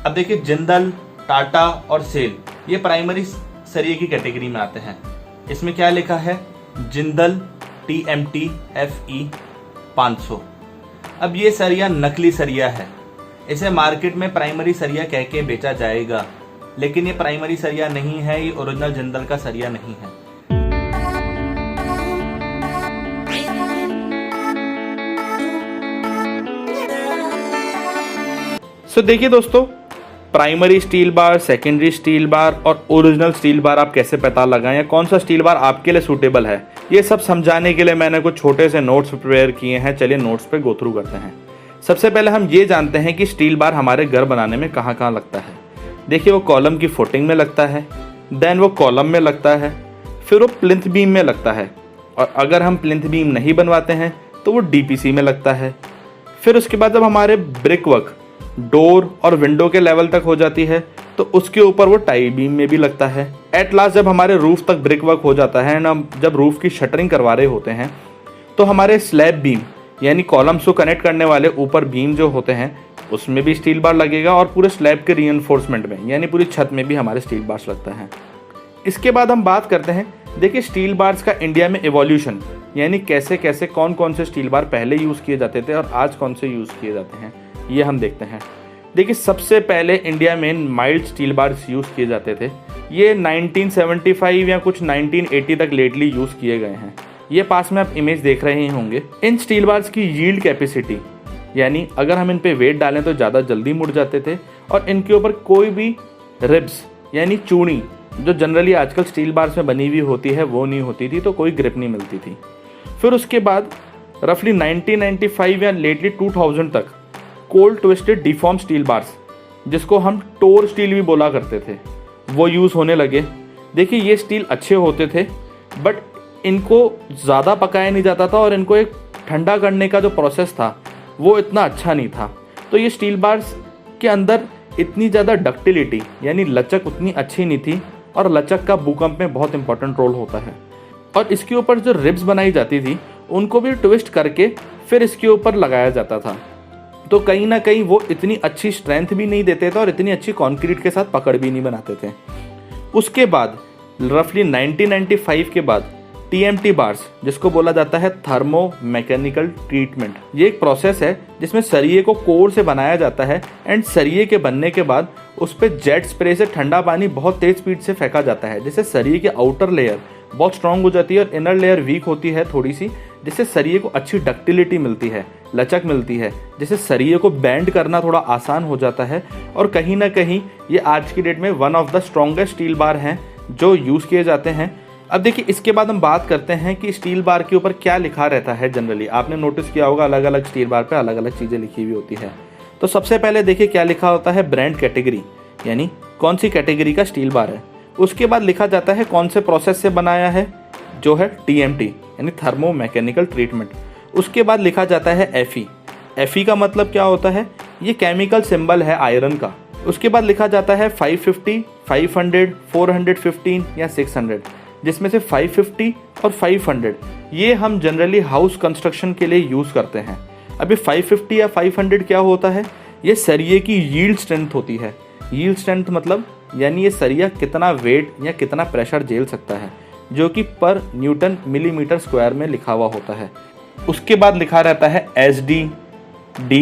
अब देखिए जिंदल, टाटा और सेल ये प्राइमरी सरिये की कैटेगरी में आते हैं। इसमें क्या लिखा है, जिंदल TMT FE 500। अब ये सरिया नकली सरिया है, इसे मार्केट में प्राइमरी सरिया कह के बेचा जाएगा, लेकिन ये प्राइमरी सरिया नहीं है, ये ओरिजिनल जिंदल का सरिया नहीं है। देखिए दोस्तों, primary steel bar, secondary steel bar और ओरिजिनल स्टील बार आप कैसे पता लगाएं या कौन सा स्टील बार आपके लिए सूटेबल है, ये सब समझाने के लिए मैंने कुछ छोटे से नोट्स प्रिपेयर किए हैं। चलिए नोट्स पे गो थ्रू करते हैं। सबसे पहले हम ये जानते हैं कि स्टील बार हमारे घर बनाने में कहाँ कहाँ लगता है। देखिए वो कॉलम की फुटिंग में लगता है, देन वो कॉलम में लगता है, फिर वो प्लिंथ बीम में लगता है, और अगर हम प्लिंथ बीम नहीं बनवाते हैं तो वो DPC में लगता है। फिर उसके बाद जब हमारे ब्रिक वर्क डोर और विंडो के लेवल तक हो जाती है तो उसके ऊपर वो टाई बीम में भी लगता है। एट लास्ट जब हमारे रूफ तक ब्रिक वर्क हो जाता है ना, जब रूफ की शटरिंग करवा रहे होते हैं तो हमारे स्लैब बीम यानी कॉलम्स को कनेक्ट करने वाले ऊपर बीम जो होते हैं उसमें भी स्टील बार लगेगा, और पूरे स्लैब के रीइंफोर्समेंट में यानी पूरी छत में भी हमारे स्टील बार्स लगता है। इसके बाद हम बात करते हैं, देखिए स्टील बार्स का इंडिया में एवोल्यूशन यानी कैसे कैसे कौन कौन से स्टील बार पहले यूज़ किए जाते थे और आज कौन से यूज़ किए जाते हैं, ये हम देखते हैं। देखिए सबसे पहले इंडिया में माइल्ड स्टील बार्स यूज़ किए जाते थे। ये 1975 या कुछ 1980 तक लेटली यूज़ किए गए हैं। ये पास में आप इमेज देख रहे ही होंगे। इन स्टील बार्स की यील्ड कैपेसिटी यानी अगर हम इन पे वेट डालें तो ज़्यादा जल्दी मुड़ जाते थे, और इनके ऊपर कोई भी रिब्स यानी चूड़ी जो जनरली आजकल स्टील बार्स में बनी हुई होती है वो नहीं होती थी, तो कोई ग्रिप नहीं मिलती थी। फिर उसके बाद रफली 1995 या लेटली 2000 तक cold twisted deform steel bars, जिसको हम टोर स्टील भी बोला करते थे, वो यूज़ होने लगे। देखिए ये स्टील अच्छे होते थे, बट इनको ज़्यादा पकाया नहीं जाता था और इनको एक ठंडा करने का जो प्रोसेस था वो इतना अच्छा नहीं था। तो ये स्टील बार्स के अंदर इतनी ज़्यादा डक्टिलिटी यानी लचक उतनी अच्छी नहीं थी, और लचक का भूकंप में बहुत इंपॉर्टेंट रोल होता है। और इसके ऊपर जो रिब्स बनाई जाती थी उनको भी ट्विस्ट करके फिर इसके ऊपर लगाया जाता था, तो कहीं ना कहीं वो इतनी अच्छी स्ट्रेंथ भी नहीं देते थे और इतनी अच्छी कंक्रीट के साथ पकड़ भी नहीं बनाते थे। उसके बाद रफली 1995 के बाद TMT बार्स, जिसको बोला जाता है थर्मो मैकेनिकल ट्रीटमेंट, ये एक प्रोसेस है जिसमें सरिये को कोर से बनाया जाता है, एंड सरिये के बनने के बाद उस पर जेट स्प्रे से ठंडा पानी बहुत तेज स्पीड से फेंका जाता है, जिससे सरिये की आउटर लेयर बहुत स्ट्रांग हो जाती है और इनर लेयर वीक होती है थोड़ी सी, जिससे सरिये को अच्छी डक्टिलिटी मिलती है, लचक मिलती है, जिससे सरिये को बैंड करना थोड़ा आसान हो जाता है। और कहीं ना कहीं ये आज की डेट में one of the strongest steel bar हैं जो यूज़ किए जाते हैं। अब देखिए इसके बाद हम बात करते हैं कि स्टील बार के ऊपर क्या लिखा रहता है। जनरली आपने नोटिस किया होगा अलग अलग स्टील बार पे अलग अलग चीज़ें लिखी हुई होती है। तो सबसे पहले देखिए क्या लिखा होता है, ब्रांड कैटेगरी यानी कौन सी कैटेगरी का स्टील बार है। उसके बाद लिखा जाता है कौन से प्रोसेस से बनाया है, जो है TMT यानी थर्मो मैकेनिकल ट्रीटमेंट। उसके बाद लिखा जाता है FE का मतलब क्या होता है, ये केमिकल सिंबल है आयरन का। उसके बाद लिखा जाता है 550, 500, 415 या 600, जिसमें से 550 और 500 ये हम जनरली हाउस कंस्ट्रक्शन के लिए यूज़ करते हैं। अभी 550 या 500 क्या होता है, ये सरिये की यील्ड स्ट्रेंथ होती है। यील्ड स्ट्रेंथ मतलब यानी ये सरिया कितना वेट या कितना प्रेशर झेल सकता है, जो कि पर न्यूटन मिलीमीटर स्क्वायर में लिखा हुआ होता है। उसके बाद लिखा रहता है SD, D,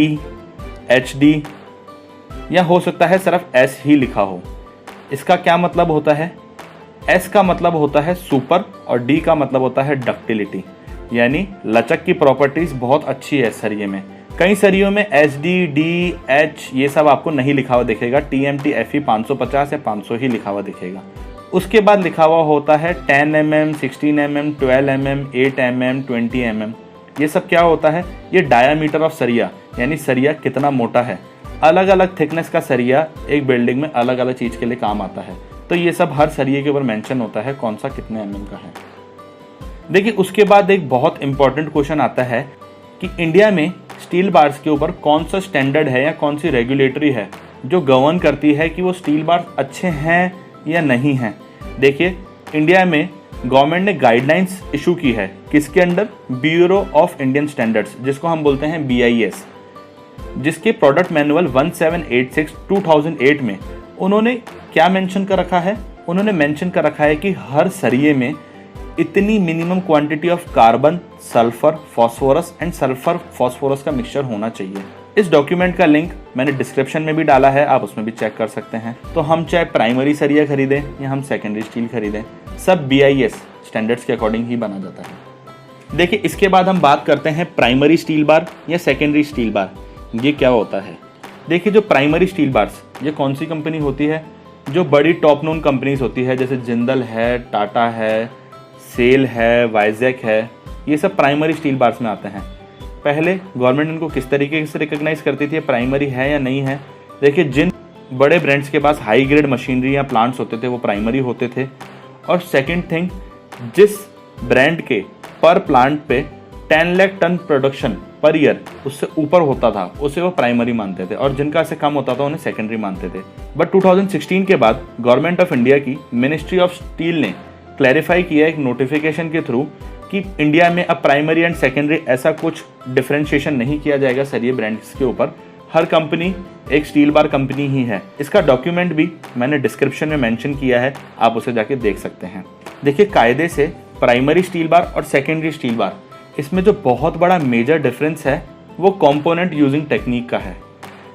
HD या हो सकता है सिर्फ S ही लिखा हो। इसका क्या मतलब होता है, S का मतलब होता है सुपर और D का मतलब होता है डक्टिलिटी, यानी लचक की प्रॉपर्टीज बहुत अच्छी है सरिये में। कई सरियों में SD, D, H ये सब आपको नहीं लिखा हुआ दिखेगा, TMT FE 550 या 500 ही लिखा हुआ दिखेगा। उसके बाद लिखा हुआ होता है 10 mm, 16 mm, 12 mm, 8 mm, 20 mm। ये सब क्या होता है, ये डायामीटर ऑफ सरिया यानी सरिया कितना मोटा है। अलग अलग थिकनेस का सरिया एक बिल्डिंग में अलग अलग चीज़ के लिए काम आता है, तो ये सब हर सरिये के ऊपर मेंशन होता है कौन सा कितने mm का है। देखिए उसके बाद एक बहुत इंपॉर्टेंट क्वेश्चन आता है कि इंडिया में स्टील बार्स के ऊपर कौन सा स्टैंडर्ड है या कौन सी रेगुलेटरी है जो गवर्न करती है कि वो स्टील बार्स अच्छे हैं या नहीं हैं। देखिए इंडिया में गवर्नमेंट ने गाइडलाइंस इशू की है, किसके under, bureau of Indian standards, जिसको हम बोलते हैं BIS। जिसके प्रोडक्ट मैनुअल 1786/2008 में उन्होंने क्या मेंशन कर रखा है, उन्होंने मेंशन कर रखा है कि हर सरिये में इतनी minimum quantity of carbon, sulphur, phosphorus and sulphur phosphorus का मिक्सचर होना चाहिए। इस डॉक्यूमेंट का लिंक मैंने डिस्क्रिप्शन में भी डाला है, आप उसमें भी चेक कर सकते हैं। तो हम चाहे प्राइमरी सरिया खरीदें या हम सेकेंडरी स्टील खरीदें, सब BIS स्टैंडर्ड्स के अकॉर्डिंग ही बना जाता है। देखिए, इसके बाद हम बात करते हैं प्राइमरी स्टील बार या सेकेंडरी स्टील बार, ये क्या होता है। देखिए, जो प्राइमरी स्टील बार्स, ये कौन सी कंपनी होती है, जो बड़ी टॉप नोन कंपनीज होती है, जैसे जिंदल है, टाटा है, सेल है, वाइजैक है, ये सब प्राइमरी स्टील बार्स में आते हैं। पहले गवर्नमेंट इनको किस तरीके से रिकॉग्नाइज करती थी, प्राइमरी है या नहीं है। देखिए, जिन बड़े ब्रांड्स के पास हाई ग्रेड मशीनरी या प्लांट्स होते थे वो प्राइमरी होते थे। और सेकंड थिंग, जिस ब्रांड के पर प्लांट पे 10 lakh ton production per year उससे ऊपर होता था, उसे वो प्राइमरी मानते थे, और जिनका से कम होता था उन्हें सेकेंडरी मानते थे। बट 2016 के बाद गवर्नमेंट ऑफ इंडिया की मिनिस्ट्री ऑफ स्टील ने क्लैरिफाई किया एक नोटिफिकेशन के थ्रू कि इंडिया में अब प्राइमरी एंड सेकेंडरी ऐसा कुछ डिफरेंशिएशन नहीं किया जाएगा सरिये ब्रांड्स के ऊपर। हर कंपनी एक स्टील बार कंपनी ही है। इसका डॉक्यूमेंट भी मैंने डिस्क्रिप्शन में मेंशन किया है, आप उसे जाके देख सकते हैं। देखिए, कायदे से प्राइमरी स्टील बार और सेकेंडरी स्टील बार, इसमें जो बहुत बड़ा मेजर डिफरेंस है वो कंपोनेंट यूजिंग टेक्निक का है।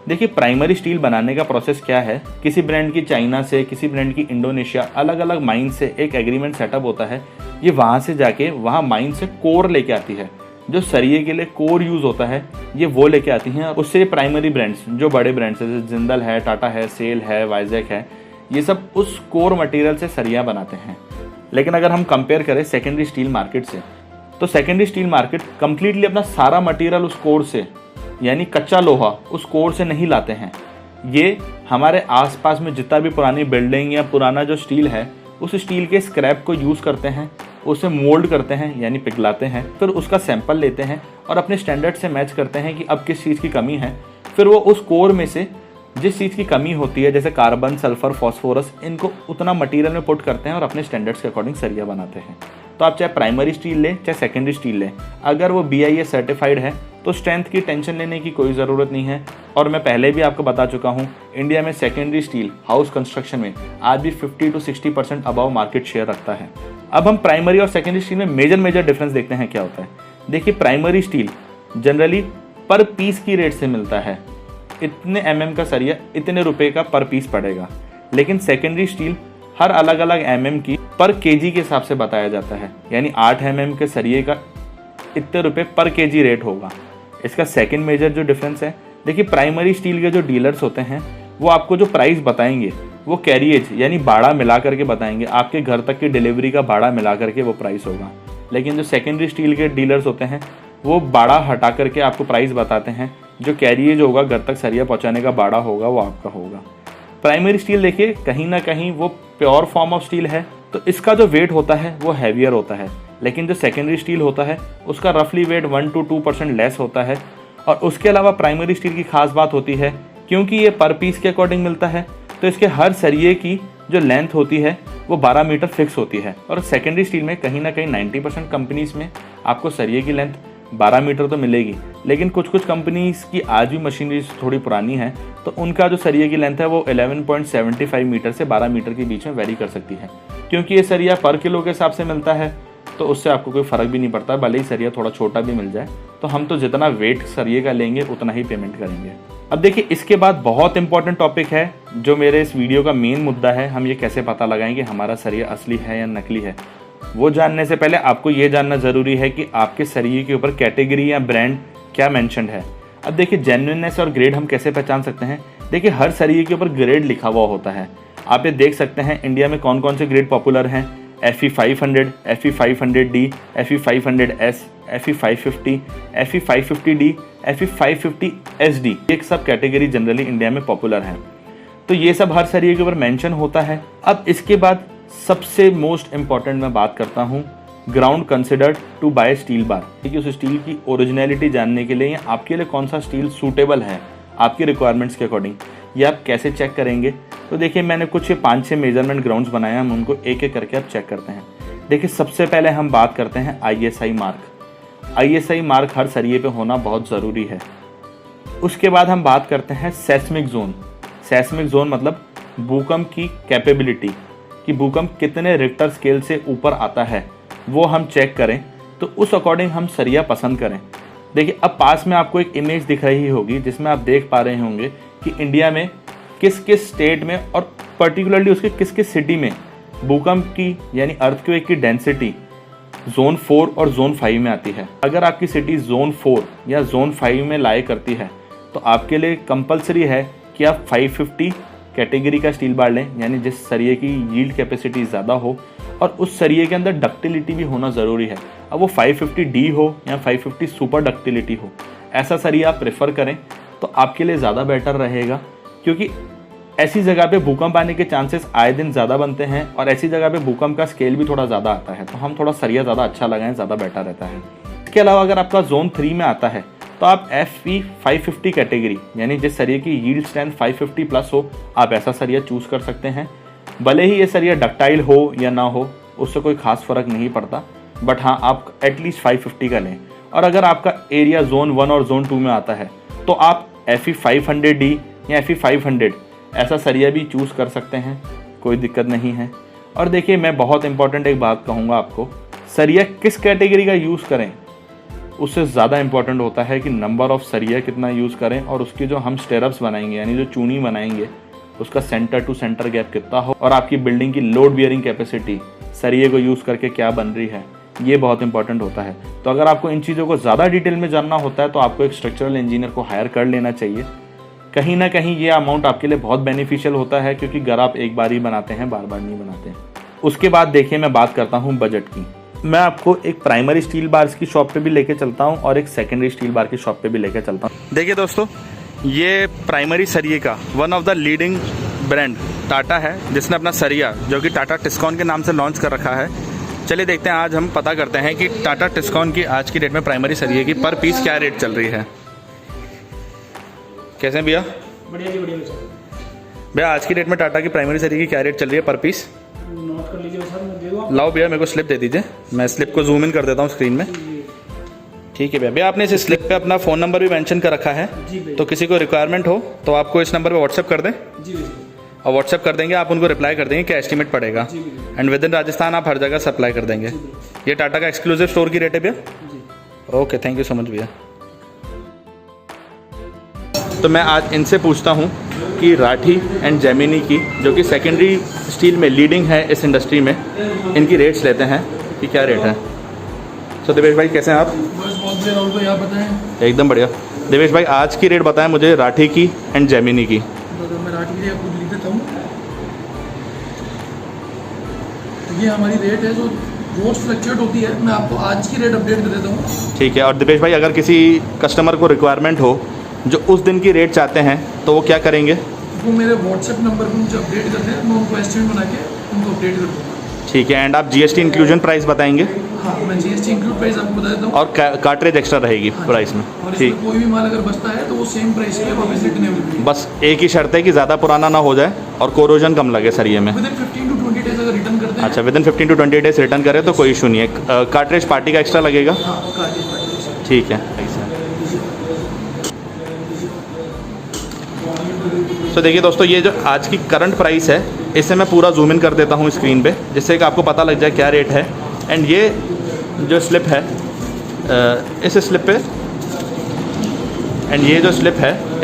देखिए, प्राइमरी स्टील बनाने का प्रोसेस क्या है, किसी ब्रांड की चाइना से, किसी ब्रांड की इंडोनेशिया, अलग अलग माइन से एक एग्रीमेंट सेटअप होता है। ये वहाँ से जाके वहाँ माइन से कोर लेके आती है, जो सरिये के लिए कोर यूज होता है ये वो लेके आती हैं। उससे प्राइमरी ब्रांड्स, जो बड़े ब्रांड्स है जैसे जिंदल है, टाटा है, सेल है, वाइजैक है, ये सब उस कोर मटेरियल से सरिया बनाते हैं। लेकिन अगर हम कंपेयर करें सेकेंडरी स्टील मार्केट से, तो सेकेंडरी स्टील मार्केट कंप्लीटली अपना सारा मटेरियल उस कोर से, यानी कच्चा लोहा उस कोर से नहीं लाते हैं। ये हमारे आसपास में जितना भी पुरानी बिल्डिंग या पुराना जो स्टील है, उस स्टील के स्क्रैप को यूज़ करते हैं, उसे मोल्ड करते हैं यानी पिघलाते हैं, फिर उसका सैंपल लेते हैं और अपने स्टैंडर्ड से मैच करते हैं कि अब किस चीज़ की कमी है। फिर वो उस कोर में से जिस चीज़ की कमी होती है, जैसे कार्बन, सल्फर, फास्फोरस, इनको उतना मटेरियल में पुट करते हैं और अपने स्टैंडर्ड्स के अकॉर्डिंग सरिया बनाते हैं। तो आप चाहे प्राइमरी स्टील लें चाहे सेकेंडरी स्टील लें, अगर वो BIS सर्टिफाइड है तो स्ट्रेंथ की टेंशन लेने की कोई ज़रूरत नहीं है। और मैं पहले भी आपको बता चुका हूँ, इंडिया में सेकेंडरी स्टील हाउस कंस्ट्रक्शन में आज भी 50 to 60% अबव मार्केट शेयर रखता है। अब हम प्राइमरी और सेकेंडरी स्टील में मेजर डिफरेंस देखते हैं क्या होता है। देखिए, प्राइमरी स्टील जनरली पर पीस की रेट से मिलता है, इतने mm का सरिया इतने रुपए का पर पीस पड़ेगा। लेकिन सेकेंडरी स्टील हर अलग अलग mm की पर kg के हिसाब से बताया जाता है, यानी 8 mm के सरिये का इतने रुपए पर kg रेट होगा। इसका सेकंड मेजर जो डिफरेंस है, देखिए, प्राइमरी स्टील के जो डीलर्स होते हैं वो आपको जो प्राइस बताएंगे वो कैरिएज यानी भाड़ा मिला करके बताएंगे, आपके घर तक की डिलीवरी का भाड़ा मिला करके वो प्राइस होगा। लेकिन जो सेकेंडरी स्टील के डीलर्स होते हैं वो भाड़ा हटा करके आपको प्राइस बताते हैं, जो कैरिएज होगा, घर तक सरिया पहुंचाने का भाड़ा होगा, वो आपका होगा। प्राइमरी स्टील देखिए कहीं ना कहीं वो प्योर फॉर्म ऑफ स्टील है, तो इसका जो वेट होता है वो हैवियर होता है। लेकिन जो सेकेंडरी स्टील होता है उसका रफली वेट 1 to 2% लेस होता है। और उसके अलावा प्राइमरी स्टील की खास बात होती है, क्योंकि ये पर पीस के अकॉर्डिंग मिलता है, तो इसके हर सरिये की जो लेंथ होती है वो 12 मीटर फिक्स होती है। और सेकेंडरी स्टील में कहीं ना कहीं 90% कंपनीज में आपको सरिये की लेंथ 12 मीटर तो मिलेगी, लेकिन कुछ कंपनीज की आज भी मशीनरी थोड़ी पुरानी है, तो उनका जो सरिये की लेंथ है वो 11.75 मीटर से 12 मीटर के बीच में वेरी कर सकती है। क्योंकि ये सरिया पर किलो के हिसाब से मिलता है, तो उससे आपको कोई फ़र्क भी नहीं पड़ता, भले ही सरिया थोड़ा छोटा भी मिल जाए, तो हम तो जितना वेट सरिये का लेंगे उतना ही पेमेंट करेंगे। अब देखिए, इसके बाद बहुत इंपॉर्टेंट टॉपिक है जो मेरे इस वीडियो का मेन मुद्दा है, हम ये कैसे पता लगाएं कि हमारा सरिया असली है या नकली है। वो जानने से पहले आपको ये जानना ज़रूरी है कि आपके सरिये के ऊपर कैटेगरी या ब्रांड क्या मेंशन्ड है। अब देखिए, जेन्युइननेस और ग्रेड हम कैसे पहचान सकते हैं। देखिए, हर सरिये के ऊपर ग्रेड लिखा हुआ होता है। आप ये देख सकते हैं इंडिया में कौन कौन से ग्रेड पॉपुलर हैं। FE 500, FE 500D, FE 500S, FE 550, FE 550D, FE 550SD, ये सब कैटेगरी जनरली इंडिया में पॉपुलर हैं। तो ये सब हर सरिये के ऊपर मेंशन होता है। अब इसके बाद सबसे मोस्ट इंपॉर्टेंट मैं बात करता हूँ, ground considered to buy steel bar. देखिए, उस स्टील की ओरिजिनलिटी जानने के लिए या आपके लिए कौन सा स्टील सूटेबल है आपकी रिक्वायरमेंट्स के अकॉर्डिंग, ये आप कैसे चेक करेंगे। तो देखिए, मैंने कुछ 5-6 मेजरमेंट ग्राउंड्स बनाए हैं, हम उनको एक एक करके आप चेक करते हैं। देखिए, सबसे पहले हम बात करते हैं ISI मार्क। ISI मार्क हर सरिये पे होना बहुत ज़रूरी है। उसके बाद हम बात करते हैं सेस्मिक जोन। सेस्मिक जोन मतलब भूकंप की कैपेबिलिटी, कि भूकंप कितने रिक्टर स्केल से ऊपर आता है वो हम चेक करें, तो उस अकॉर्डिंग हम सरिया पसंद करें। देखिए अब पास में आपको एक इमेज दिख रही होगी जिसमें आप देख पा रहे होंगे कि इंडिया में किस किस स्टेट में और पर्टिकुलरली उसके किस किस सिटी में भूकंप की यानी अर्थक्वेक की डेंसिटी जोन 4 और जोन 5 में आती है। अगर आपकी सिटी जोन 4 या जोन 5 में लाई करती है तो आपके लिए कंपलसरी है कि आप 550 कैटेगरी का स्टील बार लें, यानी जिस सरिये की यील्ड कैपेसिटी ज़्यादा हो और उस सरिये के अंदर डक्टिलिटी भी होना ज़रूरी है। अब वो 550D हो या 550 सुपर डक्टिलिटी हो, ऐसा सरिया आप प्रेफर करें तो आपके लिए ज़्यादा बेटर रहेगा, क्योंकि ऐसी जगह पे भूकंप आने के चांसेस आए दिन ज़्यादा बनते हैं और ऐसी जगह पे भूकंप का स्केल भी थोड़ा ज़्यादा आता है, तो हम थोड़ा सरिया ज़्यादा अच्छा लगाएं, ज़्यादा बेटर रहता है। इसके अलावा अगर आपका जोन 3 में आता है तो आप FE 550 कैटेगरी यानी जिस सरिये की यील्ड स्ट्रेंथ 550 प्लस हो, आप ऐसा सरिया चूज़ कर सकते हैं। भले ही ये सरिया डक्टाइल हो या ना हो, उससे कोई खास फ़र्क नहीं पड़ता, बट हाँ आप एटलीस्ट 550 का लें। और अगर आपका एरिया जोन 1 और जोन 2 में आता है तो आप FE 500D या FE 500 ऐसा सरिया भी चूज़ कर सकते हैं, कोई दिक्कत नहीं है। और देखिए मैं बहुत इंपॉर्टेंट एक बात कहूँगा आपको, सरिया किस कैटेगरी का यूज़ करें उससे ज़्यादा इंपॉर्टेंट होता है कि नंबर ऑफ़ सरिया कितना यूज़ करें और उसकी जो हम स्टेरप्स बनाएंगे यानी जो चूनी बनाएंगे उसका सेंटर टू सेंटर गैप कितना हो और आपकी बिल्डिंग की लोड बियरिंग कैपेसिटी सरिये को यूज़ करके क्या बन रही है, ये बहुत इंपॉर्टेंट होता है। तो अगर आपको इन चीज़ों को ज़्यादा डिटेल में जानना होता है तो आपको एक स्ट्रक्चरल इंजीनियर को हायर कर लेना चाहिए। कहीं ना कहीं ये अमाउंट आपके लिए बहुत बेनिफिशियल होता है, क्योंकि घर आप एक बार ही बनाते हैं, बार बार नहीं बनाते हैं। उसके बाद देखिए मैं बात करता हूँ बजट की। मैं आपको एक प्राइमरी स्टील बार्स की शॉप पे भी लेके चलता हूँ और एक सेकेंडरी स्टील बार की शॉप पे भी लेके चलता हूँ। देखिए दोस्तों, ये प्राइमरी सरिये का one of the leading brand Tata है, जिसने अपना सरिया जो कि टाटा टिस्कॉन के नाम से लॉन्च कर रखा है। चलिए देखते हैं, आज हम पता करते हैं कि टाटा टिस्कॉन की आज की डेट में प्राइमरी सरिये की पर पीस क्या रेट चल रही है। कैसे हैं भैया? बढ़िया जी, बढ़िया भैया आज की डेट में टाटा की प्राइमरी सरिये की क्या रेट चल रही है पर पीस? नोट कर लीजिए सर, मैं दे दूँ। लाओ भैया मेरे को स्लिप दे दीजिए, मैं स्लिप को जूम इन कर देता हूँ स्क्रीन में। ठीक है भैया। भैया आपने इस स्लिप पे अपना फ़ोन नंबर भी मेंशन कर रखा है, तो किसी को रिक्वायरमेंट हो तो आपको इस नंबर पे व्हाट्सएप कर दें जी और व्हाट्सएप कर देंगे, आप उनको रिप्लाई कर देंगे क्या एस्टीमेट पड़ेगा, एंड विद इन राजस्थान आप हर जगह सप्लाई कर देंगे। ये टाटा का एक्सक्लूसिव स्टोर की रेट है भैया? Okay, thank you so much भैया। तो मैं आज इनसे पूछता हूँ कि राठी एंड जेमिनी की जो कि सेकेंडरी स्टील में लीडिंग है इस इंडस्ट्री में, इनकी रेट्स लेते हैं कि क्या रेट है। तो देवेश भाई कैसे हैं आप? बस बहुत बढ़िया राहुल भाई, आप बताएं। एकदम बढ़िया। देवेश भाई आज की रेट बताएं मुझे राठी की एंड जेमिनी की। तो मैं राठी की आपको लिख देता हूँ। ये हमारी रेट है जो रोज फ्लक्चुएट होती है, मैं आपको आज की रेट अपडेट कर देता हूँ। ठीक है। और दिपेश भाई अगर किसी कस्टमर को रिक्वायरमेंट हो जो उस दिन की रेट चाहते हैं तो वो क्या करेंगे? वो मेरे व्हाट्सएप नंबर पर मुझे अपडेट कर दें, मैं उनको एस्टीमेट बना के उनको अपडेट कर दूँगा। ठीक है। एंड आप GST इंक्लूजन प्राइस बताएंगे? हाँ, मैं GST इंक्लूड प्राइस आपको बता देता हूँ। और कार्ट्रेज एक्स्ट्रा रहेगी प्राइस में? और ठीक। इसमें कोई भी माल अगर बचता है तो वो सेम प्राइस पे वापस रिटर्न अवेलेबल है। बस एक ही शर्त है कि ज़्यादा पुराना ना हो जाए और कोरोजन कम लगे सरिये में। विद इन 15 to 20 डेज अगर रिटर्न करते हैं। अच्छा, with in 15 to 20 days return करें तो कोई इशू नहीं है। कार्ट्रेज पार्टी का एक्स्ट्रा लगेगा? हाँ, कार्ट्रेज पार्टी। ठीक है। तो देखिए दोस्तों, ये जो आज की करंट प्राइस है इसे मैं पूरा जूम इन कर देता हूँ स्क्रीन पे, जिससे कि आपको पता लग जाए क्या रेट है। एंड ये जो स्लिप है इस स्लिप पे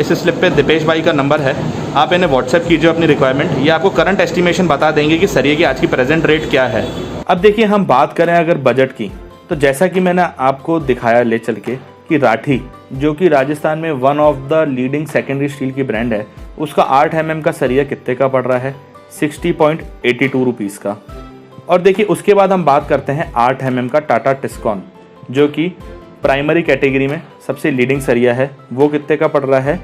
इस स्लिप पे दिपेश भाई का नंबर है, आप इन्हें व्हाट्सएप कीजिए अपनी रिक्वायरमेंट। ये आपको करंट एस्टिमेशन बता देंगे कि सरिये की आज की प्रेजेंट रेट क्या है। अब देखिए हम बात करें अगर बजट की, तो जैसा कि मैंने आपको दिखाया ले चल के कि राठी जो कि राजस्थान में one of the leading secondary steel की ब्रांड है, उसका 8 mm का सरिया कितने का पड़ रहा है? 60.82 रुपीज़ का। और देखिए उसके बाद हम बात करते हैं 8 mm का टाटा टिस्कॉन जो कि प्राइमरी कैटेगरी में सबसे लीडिंग सरिया है, वो कितने का पड़ रहा है?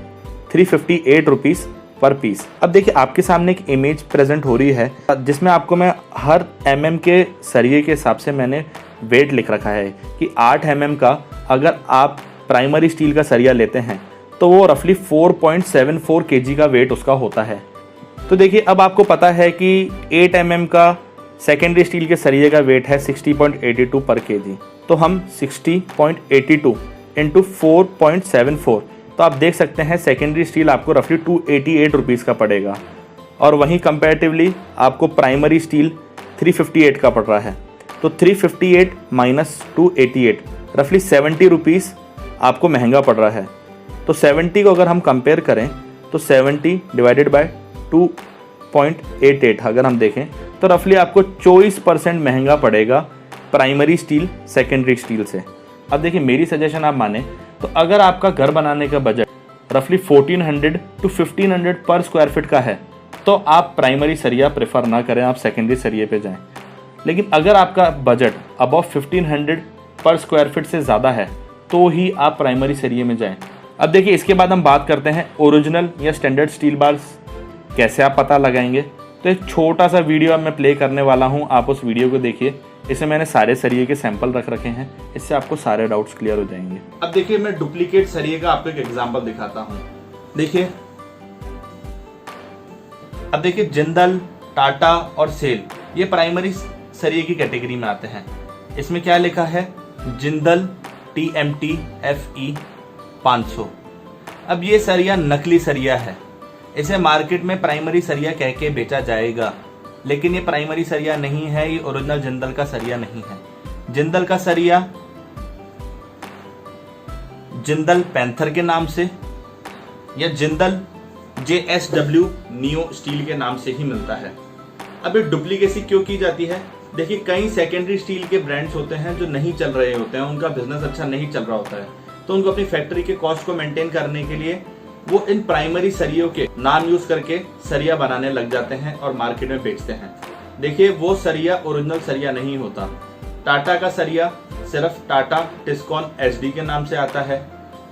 358 रुपीज़ पर पीस। अब देखिए आपके सामने एक इमेज प्रेजेंट हो रही है जिसमें आपको मैं हर mm के सरिये के हिसाब से मैंने वेट लिख रखा है कि 8 mm का अगर आप प्राइमरी स्टील का सरिया लेते हैं तो वो रफली 4.74 kg का वेट उसका होता है। तो देखिए अब आपको पता है कि 8 mm का सेकेंडरी स्टील के सरिये का वेट है 60.82 पर kg, तो हम 60.82 इंटू 4.74, तो आप देख सकते हैं सेकेंडरी स्टील आपको रफली 288 रुपीज़ का पड़ेगा, और वहीं कंपैरेटिवली आपको प्राइमरी स्टील 358 का पड़ रहा है। तो 358 माइनस 288 रफली 70 रुपीज़ आपको महंगा पड़ रहा है। तो 70 को अगर हम कंपेयर करें तो 70 डिवाइडेड बाय 2.88 अगर हम देखें तो रफली आपको 24% महंगा पड़ेगा प्राइमरी स्टील सेकेंडरी स्टील से। अब देखिए मेरी सजेशन आप माने तो अगर आपका घर बनाने का बजट रफली 1400 टू 1500 पर स्क्वायर फीट का है तो आप प्राइमरी सरिया प्रेफर ना करें, आप सेकेंडरी सरिये पे जाएं। लेकिन अगर आपका बजट अबव 1500 पर स्क्वायर फीट से ज़्यादा है तो ही आप प्राइमरी सरिये में जाएं। अब देखिए इसके बाद हम बात करते हैं ओरिजिनल या स्टैंडर्ड स्टील बार्स कैसे आप पता लगाएंगे। तो एक छोटा सा वीडियो अब मैं प्ले करने वाला हूं, आप उस वीडियो को देखिए। इसमें मैंने सारे सरिये के सैंपल रख रखे हैं, इससे आपको सारे डाउट्स क्लियर हो जाएंगे। अब देखिए मैं डुप्लीकेट सरिये का आपको एक एग्जांपल दिखाता हूं। देखिए अब देखिए जिंदल, टाटा और सेल ये प्राइमरी सरिये की कैटेगरी में आते हैं। इसमें क्या लिखा है, जिंदल TMT FE 500। अब ये सरिया नकली सरिया है, इसे मार्केट में प्राइमरी सरिया कह के बेचा जाएगा, लेकिन ये प्राइमरी सरिया नहीं है, ये ओरिजिनल जिंदल का सरिया नहीं है। जिंदल का सरिया जिंदल पैंथर के नाम से या जिंदल JSW नियो स्टील के नाम से ही मिलता है। अब ये डुप्लीकेसी क्यों की जाती है? देखिए कई सेकेंडरी स्टील के ब्रांड्स होते हैं जो नहीं चल रहे होते हैं, उनका बिजनेस अच्छा नहीं चल रहा होता है, तो उनको अपनी फैक्ट्री के कॉस्ट को मेंटेन करने के लिए वो इन प्राइमरी सरियों के नाम यूज करके सरिया बनाने लग जाते हैं और मार्केट में बेचते हैं। देखिए वो सरिया ओरिजिनल सरिया नहीं होता। टाटा का सरिया सिर्फ टाटा टिस्कॉन SD के नाम से आता है।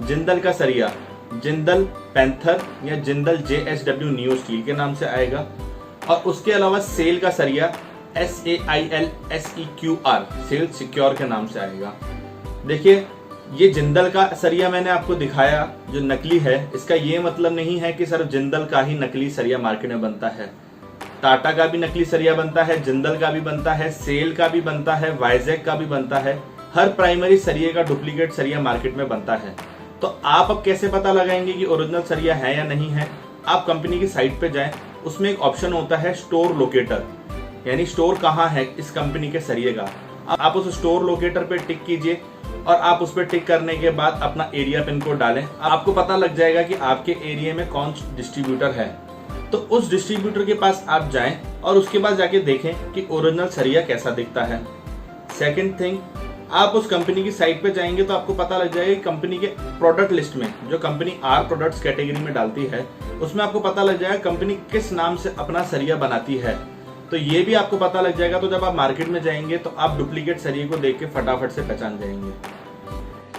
जिंदल का सरिया जिंदल पैंथर या जिंदल JSW नियो स्टील के नाम से आएगा, और उसके अलावा सेल का सरिया SAIL SEQR सेल सिक्योर के नाम से आएगा। देखिए ये जिंदल का सरिया मैंने आपको दिखाया जो नकली है, इसका ये मतलब नहीं है कि सिर्फ जिंदल का ही नकली सरिया मार्केट में बनता है। टाटा का भी नकली सरिया बनता है, जिंदल का भी बनता है, सेल का भी बनता है, वाइजैक का भी बनता है। हर प्राइमरी सरिये का डुप्लीकेट सरिया मार्केट में बनता है। तो आप अब कैसे पता लगाएंगे कि ओरिजिनल सरिया है या नहीं है? आप कंपनी की साइट पे जाएं, उसमें एक ऑप्शन होता है स्टोर लोकेटर, यानी स्टोर कहाँ है इस कंपनी के सरिये का। आप उस स्टोर लोकेटर पे टिक कीजिए और आप उस पर टिक करने के बाद अपना एरिया पिन कोड डालें। आपको पता लग जाएगा कि आपके एरिया में कौन डिस्ट्रीब्यूटर है, तो उस डिस्ट्रीब्यूटर के पास आप जाएं और उसके बाद जाके देखें कि ओरिजिनल सरिया कैसा दिखता है। सेकंड थिंग, आप उस कंपनी की साइट पे जाएंगे तो आपको पता लग जाएगा कि कंपनी के प्रोडक्ट लिस्ट में जो कंपनी R प्रोडक्ट्स कैटेगरी में डालती है उसमें आपको पता लग जाएगा कंपनी किस नाम से अपना सरिया बनाती है। तो ये भी आपको पता लग जाएगा। तो जब आप मार्केट में जाएंगे तो आप डुप्लीकेट सरिये को देख के फटाफट से पहचान जाएंगे।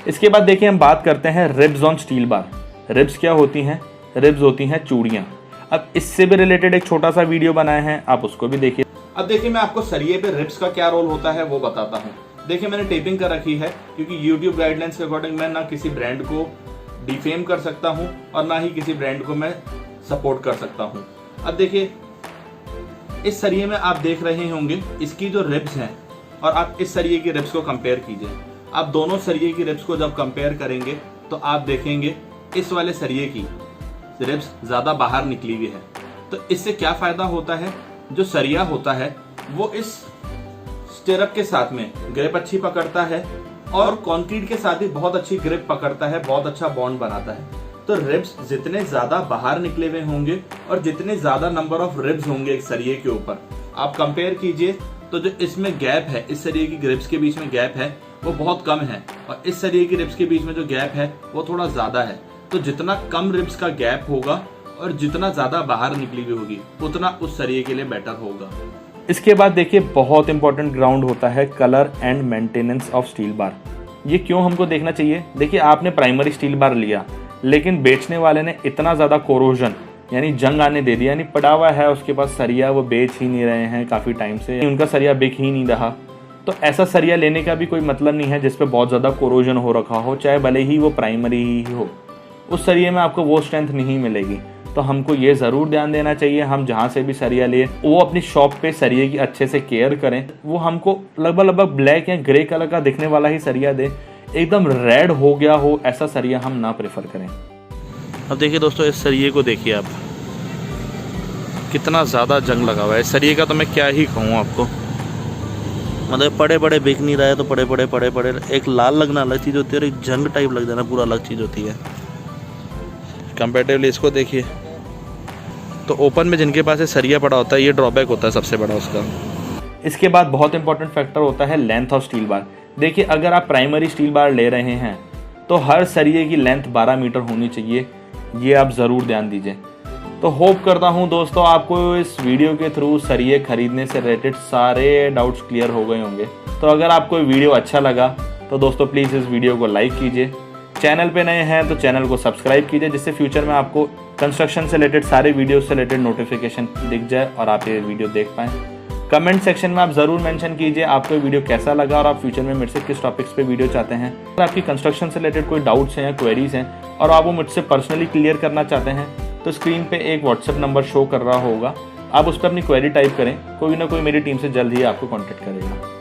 इसके बाद देखिए हम बात करते हैं ribs on steel bar. Ribs क्या होती हैं? रिब्स होती हैं चूड़ियाँ। अब इससे भी रिलेटेड एक छोटा सा वीडियो बनाया है, आप उसको भी देखिए। अब देखिए मैं आपको सरिये पे रिब्स का क्या रोल होता है वो बताता हूँ। देखिए मैंने टेपिंग कर रखी है क्योंकि YouTube गाइडलाइंस के अकॉर्डिंग मैं ना किसी ब्रांड को डिफेम कर सकता हूँ और ना ही किसी ब्रांड को मैं सपोर्ट कर सकता हूँ। अब देखिए इस सरिये में आप देख रहे होंगे इसकी जो रिब्स हैं और आप इस सरिये की रिब्स को कंपेयर कीजिए। आप दोनों सरिये की रिब्स को जब कंपेयर करेंगे तो आप देखेंगे इस वाले सरिये की रिब्स ज़्यादा बाहर निकली हुई है। तो इससे क्या फ़ायदा होता है, जो सरिया होता है वो इस स्टिरअप के साथ में ग्रिप अच्छी पकड़ता है और कंक्रीट के साथ ही बहुत अच्छी ग्रिप पकड़ता है, बहुत अच्छा बॉन्ड बनाता है। तो रिब्स जितने ज्यादा बाहर निकले हुए होंगे और जितने ज्यादा नंबर ऑफ रिब्स होंगे एक सरिये के ऊपर, आप कंपेयर कीजिए तो जो इसमें गैप है, इस सरिये की रिब्स के बीच में गैप है वो बहुत कम है और इस सरिये की रिब्स के बीच में जो गैप है वो थोड़ा ज्यादा है। तो जितना कम रिब्स का गैप होगा और जितना ज्यादा बाहर निकली हुई होगी उतना उस सरिये के लिए बेटर होगा। इसके बाद देखिए बहुत इंपॉर्टेंट ग्राउंड होता है colour and maintenance of steel bar. ये क्यों हमको देखना चाहिए? देखिए आपने प्राइमरी स्टील बार लिया लेकिन बेचने वाले ने इतना ज़्यादा कोरोजन यानी जंग आने दे दिया, यानी पड़ा हुआ है उसके पास सरिया, वो बेच ही नहीं रहे हैं काफ़ी टाइम से, उनका सरिया बिक ही नहीं रहा। तो ऐसा सरिया लेने का भी कोई मतलब नहीं है जिसपे बहुत ज़्यादा कोरोजन हो रखा हो, चाहे भले ही वो प्राइमरी ही हो। उस सरिये में आपको वो स्ट्रेंथ नहीं मिलेगी। तो हमको ये ज़रूर ध्यान देना चाहिए, हम जहाँ से भी सरिया लिए वो अपनी शॉप पे सरिये की अच्छे से केयर करें। वो हमको लगभग ब्लैक या ग्रे कलर का दिखने वाला ही सरिया दे, एकदम रेड हो गया हो ऐसा सरिया हम ना प्रेफर करें। अब देखिए दोस्तों, इस सरिये को देखिए आप, कितना ज़्यादा जंग लगा हुआ है। इस सरिये का तो मैं क्या ही कहूँ आपको, मतलब पड़े पड़े बिक नहीं रहा है तो पड़े पड़े एक लाल लगना अलग चीज़ होती है और एक जंग टाइप लग जाना पूरा अलग चीज़ होती है। कंपेरेटिवली इसको देखिए, तो ओपन में जिनके पास ये सरिया पड़ा होता है, ये ड्रॉबैक होता है सबसे बड़ा उसका। इसके बाद बहुत इंपॉर्टेंट फैक्टर होता है लेंथ ऑफ स्टील बार। देखिए, अगर आप प्राइमरी स्टील बार ले रहे हैं तो हर सरिये की लेंथ 12 मीटर होनी चाहिए, ये आप ज़रूर ध्यान दीजिए। तो होप करता हूँ दोस्तों आपको इस वीडियो के थ्रू सरिये खरीदने से रिलेटेड सारे डाउट्स क्लियर हो गए होंगे। तो अगर आपको वीडियो अच्छा लगा तो दोस्तों प्लीज़ इस वीडियो को लाइक कीजिए, चैनल पे नए हैं तो चैनल को सब्सक्राइब कीजिए, जिससे फ्यूचर में आपको कंस्ट्रक्शन से रिलेटेड सारे वीडियो से रिलेटेड नोटिफिकेशन दिख जाए और आप ये वीडियो देख पाएँ। कमेंट सेक्शन में आप ज़रूर मेंशन कीजिए आपको ये वीडियो कैसा लगा और आप फ्यूचर में मेरे से किस टॉपिक्स पे वीडियो चाहते हैं। अगर आपकी कंस्ट्रक्शन से रिलेटेड कोई डाउट्स हैं या क्वेरीज हैं और आप वो मुझसे पर्सनली क्लियर करना चाहते हैं तो स्क्रीन पे एक व्हाट्सएप नंबर शो कर रहा होगा, आप उस पर अपनी क्वेरी टाइप करें, कोई ना कोई मेरी टीम से जल्द ही आपको कॉन्टैक्ट करेगा।